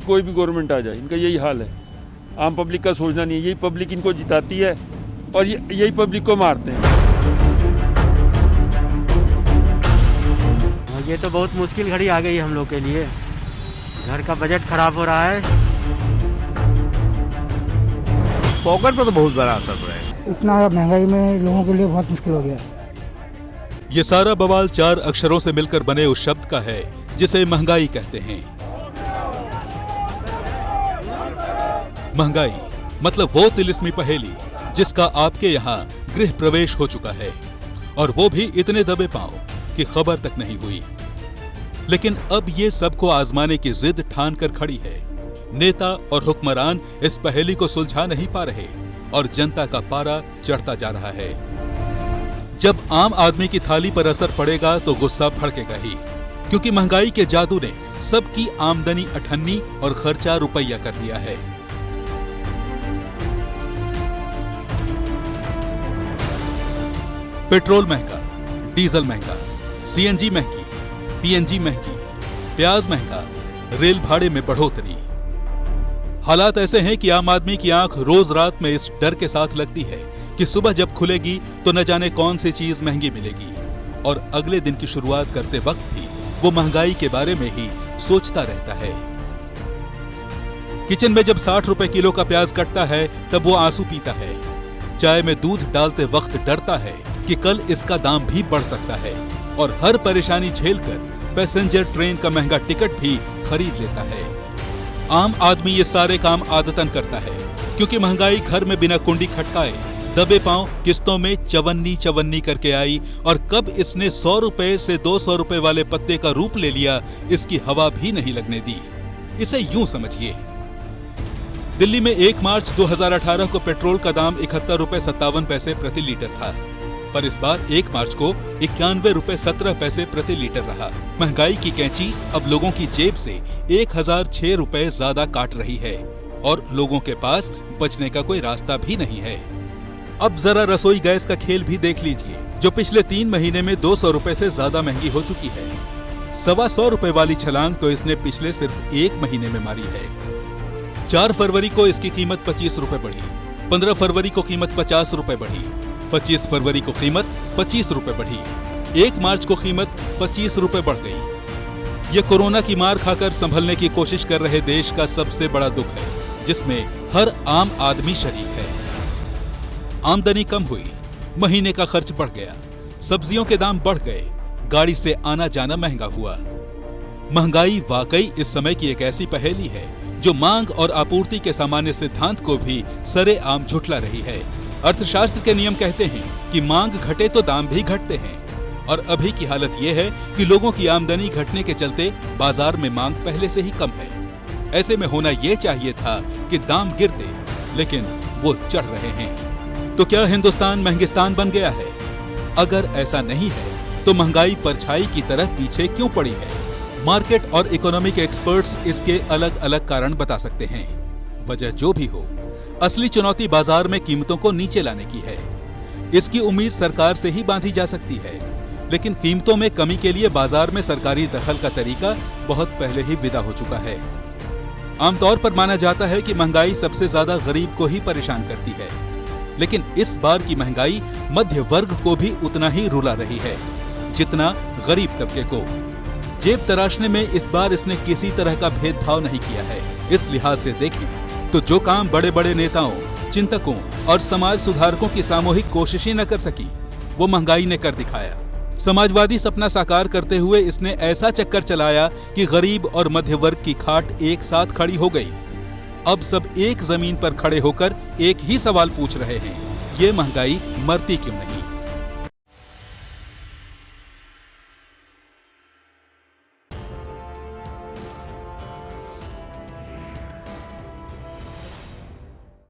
कोई भी गवर्नमेंट आ जाए, इनका यही हाल है। आम पब्लिक का सोचना नहीं है, यही पब्लिक इनको जिताती है और यही पब्लिक को मारते हैं। ये तो बहुत मुश्किल घड़ी आ गई हम लोग के लिए। घर का बजट खराब हो रहा है। पॉकेट पर तो बहुत बड़ा असर पड़ा है। इतना महंगाई में लोगों के लिए बहुत मुश्किल हो गया है। ये सारा बवाल 4 अक्षरों से मिलकर बने उस शब्द का है जिसे महंगाई कहते हैं। महंगाई मतलब वो तिलिस्मी पहेली जिसका आपके यहाँ गृह प्रवेश हो चुका है, और वो भी इतने दबे पांव कि खबर तक नहीं हुई। लेकिन अब ये सबको आजमाने की जिद ठान कर खड़ी है। नेता और हुक्मरान इस पहेली को सुलझा नहीं पा रहे और जनता का पारा चढ़ता जा रहा है। जब आम आदमी की थाली पर असर पड़ेगा तो गुस्सा भड़केगा ही, क्योंकि महंगाई के जादू ने सबकी आमदनी अठन्नी और खर्चा रुपया कर दिया है। पेट्रोल महंगा, डीजल महंगा, सीएनजी महंगी, पीएनजी महंगी, प्याज महंगा, रेल भाड़े में बढ़ोतरी। हालात ऐसे हैं कि आम आदमी की आंख रोज रात में इस डर के साथ लगती है कि सुबह जब खुलेगी तो न जाने कौन सी चीज महंगी मिलेगी, और अगले दिन की शुरुआत करते वक्त भी वो महंगाई के बारे में ही सोचता रहता है। किचन में जब 60 रुपए किलो का प्याज कटता है तब वो आंसू पीता है। चाय में दूध डालते वक्त डरता है कि कल इसका दाम भी बढ़ सकता है, और हर परेशानी झेलकर पैसेंजर ट्रेन का महंगा टिकट भी खरीद लेता है। आम आदमी ये सारे काम आदतन करता है, क्योंकि महंगाई घर में बिना कुंडी खटकाए दबे पांव किस्तों में चवन्नी करके आई, और कब इसने 100 रुपए से 200 रुपए वाले पत्ते का रूप ले लिया, इसकी हवा भी नहीं लगने दी। इसे यूं समझिए, दिल्ली में 1 मार्च 2018 को पेट्रोल का दाम 71 रुपए 57 पैसे प्रति लीटर था, पर इस बार 1 मार्च को 91 रुपए 17 पैसे प्रति लीटर रहा। महंगाई की कैंची अब लोगों की जेब से 1006 रुपए ज्यादा काट रही है, और लोगों के पास बचने का कोई रास्ता भी नहीं है। अब जरा रसोई गैस का खेल भी देख लीजिए, जो पिछले 3 महीने में 200 रुपए से ज्यादा महंगी हो चुकी है। 125 रुपए वाली छलांग तो इसने पिछले सिर्फ 1 महीने में मारी है। 4 फरवरी को इसकी कीमत 25 रुपए बढ़ी, 15 फरवरी को कीमत 50 रुपए बढ़ी, 25 फरवरी को कीमत 25 रुपए बढ़ी, 1 मार्च को कीमत 25 रुपए बढ़ गई। ये कोरोना की मार खाकर संभलने की कोशिश कर रहे देश का सबसे बड़ा दुख है, जिसमें हर आम आदमी शरीक है। आमदनी कम हुई, महीने का खर्च बढ़ गया, सब्जियों के दाम बढ़ गए, गाड़ी से आना जाना महंगा हुआ। महंगाई वाकई इस समय की एक ऐसी पहेली है जो मांग और आपूर्ति के सामान्य सिद्धांत को भी सरेआम झुठला रही है। अर्थशास्त्र के नियम कहते हैं कि मांग घटे तो दाम भी घटते हैं, और अभी की हालत यह है कि लोगों की आमदनी घटने के चलते बाजार में मांग पहले से ही कम है। ऐसे में होना यह चाहिए था कि दाम गिरते, लेकिन वो चढ़ रहे हैं। तो क्या हिंदुस्तान महंगिस्तान बन गया है? अगर ऐसा नहीं है तो महंगाई परछाई की तरह पीछे क्यों पड़ी है? मार्केट और इकोनॉमिक एक्सपर्ट्स इसके अलग अलग कारण बता सकते हैं। वजह जो भी हो, असली चुनौती बाजार में कीमतों को नीचे लाने की है। इसकी उम्मीद सरकार से ही बांधी जा सकती है, लेकिन कीमतों में कमी के लिए बाजार में सरकारी दखल का तरीका बहुत पहले ही विदा हो चुका है। आमतौर पर माना जाता है कि महंगाई सबसे ज्यादा गरीब को ही परेशान करती है, लेकिन इस बार की महंगाई मध्य वर्ग को भी उतना ही रुला रही है जितना गरीब तबके को। जेब तराशने में इस बार इसने किसी तरह का भेदभाव नहीं किया है। इस लिहाज से देखें तो जो काम बड़े बड़े नेताओं, चिंतकों और समाज सुधारकों की सामूहिक कोशिशें न कर सकी, वो महंगाई ने कर दिखाया। समाजवादी सपना साकार करते हुए इसने ऐसा चक्कर चलाया कि गरीब और मध्य वर्ग की खाट एक साथ खड़ी हो गई। अब सब एक जमीन पर खड़े होकर एक ही सवाल पूछ रहे हैं, ये महंगाई मरती क्यों नहीं?